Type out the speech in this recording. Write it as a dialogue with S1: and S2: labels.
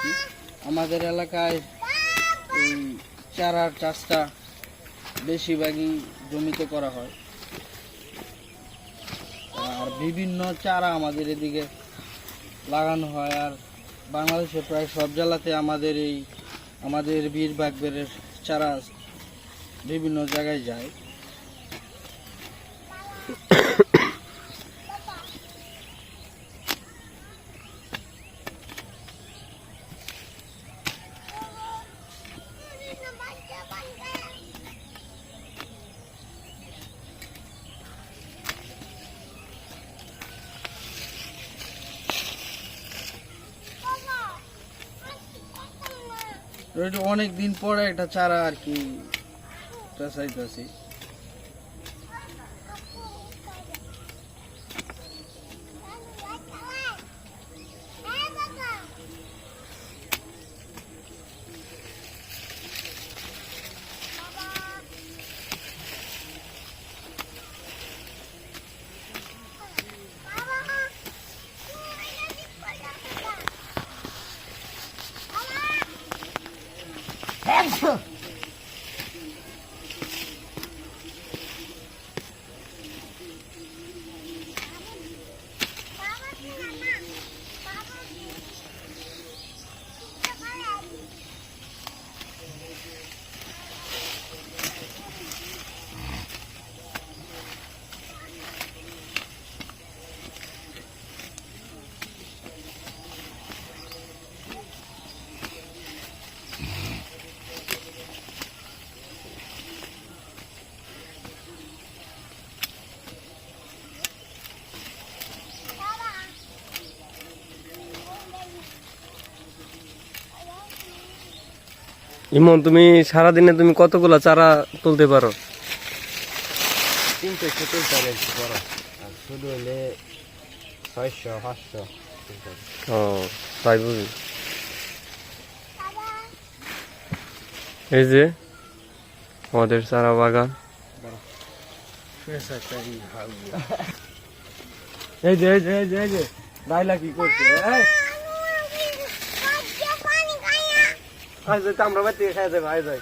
S1: কি। আমাদের এলাকায় এই চারার চাষটা বেশিরভাগই জমিতে করা হয়, আর বিভিন্ন চারা আমাদের এদিকে লাগানো হয়। আর বাংলাদেশের প্রায় সব জেলাতে আমাদের বীর বাগবেরের চারা বিভিন্ন জায়গায় যায়। অনেক দিন পরে একটা চারা আর কি চাইতেছি।
S2: ইমন, তুমি সারাদিনে তুমি কতগুলা চারা তুলতে পারো?
S3: 300 তুলতে পারি বড়, আর শুধু হলে 600-500।
S2: ও তাই বুঝি। এই যে আমাদের চারা বাগান,
S1: এই যে রাইলা কি করছে?
S2: আমরা বাড়ি খাই যাই ভাই যাই।